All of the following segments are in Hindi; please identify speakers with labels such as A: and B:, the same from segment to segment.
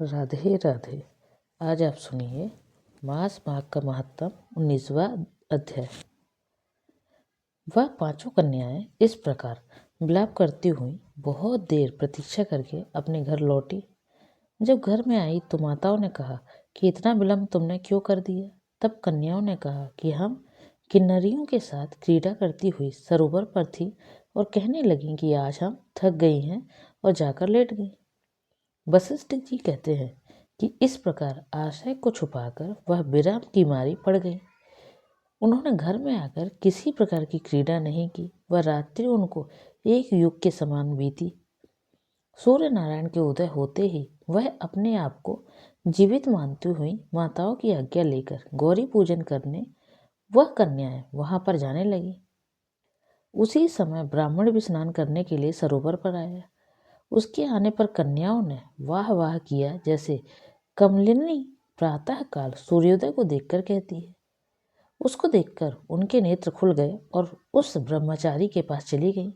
A: राधे राधे। आज आप सुनिए मास माह का महत्तम 19वां अध्याय। वह पांचों कन्याएं इस प्रकार विलाप करती हुई बहुत देर प्रतीक्षा करके अपने घर लौटी। जब घर में आई तो माताओं ने कहा कि इतना विलम्ब तुमने क्यों कर दिया। तब कन्याओं ने कहा कि हम किन्नरियों के साथ क्रीड़ा करती हुई सरोवर पर थी और कहने लगी कि आज हम थक गई हैं और जाकर लेट गई। वशिष्ठ जी कहते हैं कि इस प्रकार आशय को छुपाकर वह विराम की मारी पड़ गई। उन्होंने घर में आकर किसी प्रकार की क्रीड़ा नहीं की। वह रात्रि उनको एक युग के समान बीती। सूर्य नारायण के उदय होते ही वह अपने आप को जीवित मानती हुई माताओं की आज्ञा लेकर गौरी पूजन करने वह कन्याएं वहां पर जाने लगी। उसी समय ब्राह्मण भी स्नान करने के लिए सरोवर पर आया। उसके आने पर कन्याओं ने वाह वाह किया, जैसे कमलिनी प्रातः काल सूर्योदय को देखकर कहती है। उसको देखकर उनके नेत्र खुल गए और उस ब्रह्मचारी के पास चली गई।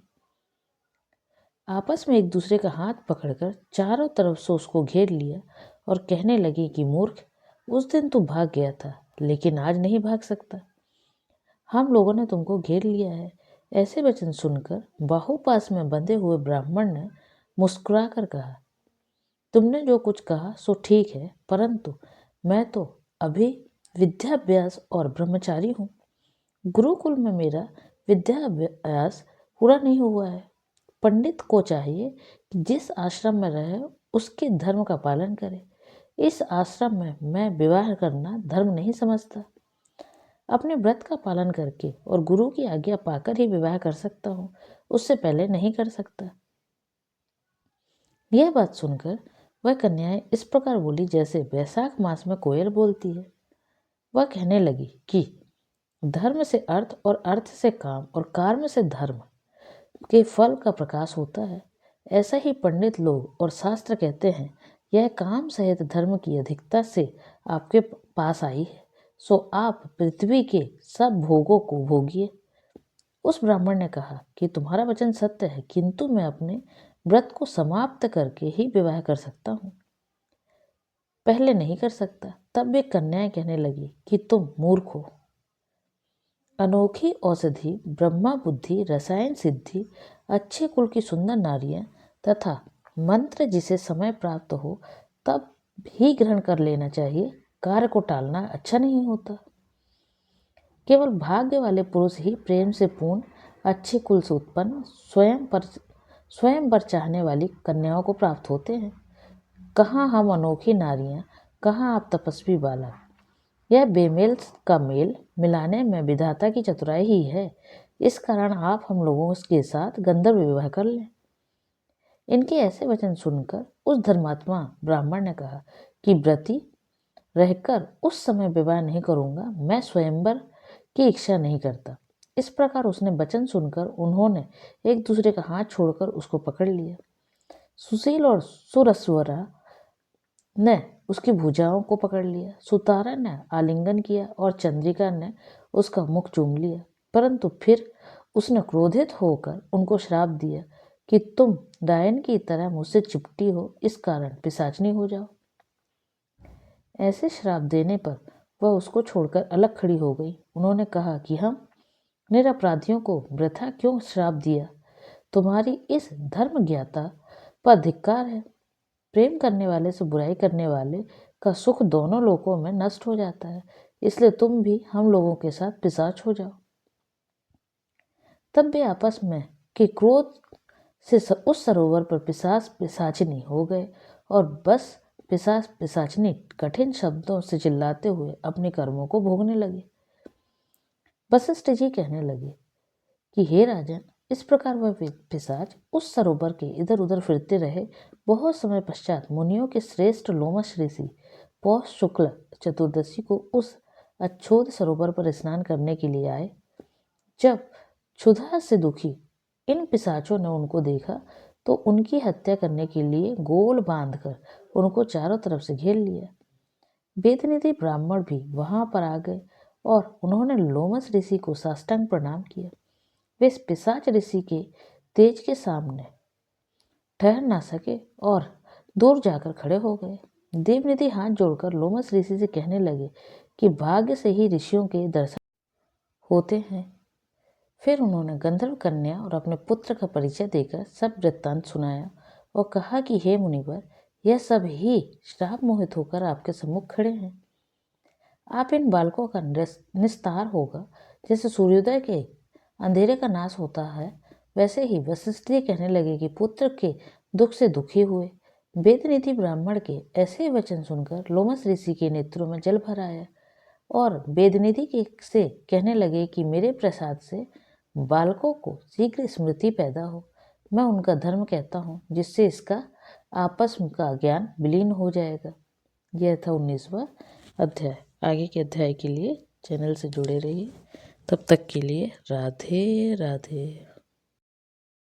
A: आपस में एक दूसरे का हाथ पकड़कर चारों तरफ से उसको घेर लिया और कहने लगी कि मूर्ख, उस दिन तू भाग गया था लेकिन आज नहीं भाग सकता। हम लोगों ने तुमको घेर लिया है। ऐसे वचन सुनकर बाहुपास में बंधे हुए ब्राह्मण ने मुस्कुरा कर कहा, तुमने जो कुछ कहा सो ठीक है, परंतु मैं तो अभी विद्याभ्यास और ब्रह्मचारी हूँ। गुरुकुल में मेरा विद्याभ्यास पूरा नहीं हुआ है। पंडित को चाहिए कि जिस आश्रम में रहे उसके धर्म का पालन करे। इस आश्रम में मैं विवाह करना धर्म नहीं समझता। अपने व्रत का पालन करके और गुरु की आज्ञा पाकर ही विवाह कर सकता हूँ, उससे पहले नहीं कर सकता। यह बात सुनकर वह कन्याएं इस प्रकार बोली जैसे वैशाख मास में कोयल बोलती है। वह कहने लगी कि धर्म से अर्थ और अर्थ से काम और कर्म से धर्म के फल का प्रकाश होता है। ऐसा ही पंडित लोग और शास्त्र कहते हैं। यह काम सहित धर्म की अधिकता से आपके पास आई है, सो आप पृथ्वी के सब भोगों को भोगिए। उस ब्राह्मण ने कहा कि तुम्हारा वचन सत्य है, किंतु मैं अपने व्रत को समाप्त करके ही विवाह कर सकता हूँ, पहले नहीं कर सकता। तब वे कन्याएं कहने लगी कि तुम मूर्ख हो। अनोखी औषधि, ब्रह्मा बुद्धि, रसायन सिद्धि, अच्छे कुल की सुंदर नारियां तथा मंत्र जिसे समय प्राप्त हो तब ही ग्रहण कर लेना चाहिए। कार्य को टालना अच्छा नहीं होता। केवल भाग्य वाले पुरुष ही प्रेम से पूर्ण, अच्छे कुल से उत्पन्न, स्वयं पर चाहने वाली कन्याओं को प्राप्त होते हैं। कहाँ हम अनोखी नारियां, कहाँ आप तपस्वी बालक। यह बेमेल का मेल मिलाने में विधाता की चतुराई ही है। इस कारण आप हम लोगों के साथ गंधर्व विवाह कर लें। इनके ऐसे वचन सुनकर उस धर्मात्मा ब्राह्मण ने कहा कि व्रती रहकर उस समय विवाह नहीं करूंगा, मैं स्वयंवर की इच्छा नहीं करता। इस प्रकार उसने वचन सुनकर उन्होंने एक दूसरे का हाथ छोड़कर उसको पकड़ लिया। सुशील और सुरस्वरा ने उसकी भुजाओं को पकड़ लिया। सुतारा ने आलिंगन किया और चंद्रिका ने उसका मुख चूम लिया। परंतु फिर उसने क्रोधित होकर उनको श्राप दिया कि तुम डायन की तरह मुझसे चिपटी हो, इस कारण पिशाचनी हो जाओ। ऐसे श्राप देने पर वह उसको छोड़कर अलग खड़ी हो गई। उन्होंने कहा कि हम निरपराधियों को वृथा क्यों श्राप दिया। तुम्हारी इस धर्म ज्ञाता पर धिक्कार है। प्रेम करने वाले से बुराई करने वाले का सुख दोनों लोकों में नष्ट हो जाता है, इसलिए तुम भी हम लोगों के साथ पिशाच हो जाओ। तब वे आपस में के क्रोध से उस सरोवर पर पिशाच पिशाचिनी हो गए और बस पिशाच पिशाचिनी कठिन शब्दों से चिल्लाते हुए अपने कर्मों को भोगने लगे। वशिष्ठ जी कहने लगे कि हे राजन, इस प्रकार वह पिशाच उस सरोवर के इधर उधर फिरते रहे। बहुत समय पश्चात मुनियों के श्रेष्ठ लोमश ऋषि पौष शुक्ल चतुर्दशी को उस अच्छोद सरोवर पर स्नान करने के लिए आए। जब क्षुधा से दुखी इन पिशाचों ने उनको देखा तो उनकी हत्या करने के लिए गोल बांधकर उनको चारों तरफ से घेर लिया। वेदनिधि ब्राह्मण भी वहां पर आ गए और उन्होंने लोमस ऋषि को साष्टांग प्रणाम किया। वे पिशाच ऋषि के तेज के सामने ठहर ना सके और दूर जाकर खड़े हो गए। देवनिधि हाथ जोड़कर लोमस ऋषि से कहने लगे कि भाग्य से ही ऋषियों के दर्शन होते हैं। फिर उन्होंने गंधर्व कन्या और अपने पुत्र का परिचय देकर सब वृत्तांत सुनाया और कहा कि हे मुनिवर, यह सब ही श्राप मोहित होकर आपके सम्मुख खड़े हैं। आप इन बालकों का निस्तार होगा। जैसे सूर्योदय के अंधेरे का नाश होता है, वैसे ही वशिष्ठ जी कहने लगे कि पुत्र के दुख से दुखी हुए। वेदनिधि ब्राह्मण के ऐसे वचन सुनकर लोमस ऋषि के नेत्रों में जल भर आया और वेदनिधि से कहने लगे कि मेरे प्रसाद से बालकों को शीघ्र स्मृति पैदा हो। मैं उनका धर्म कहता हूँ, जिससे इसका आपस का ज्ञान विलीन हो जाएगा। यह था 19वां अध्याय। आगे के अध्याय के लिए चैनल से जुड़े रहिए। तब तक के लिए राधे राधे।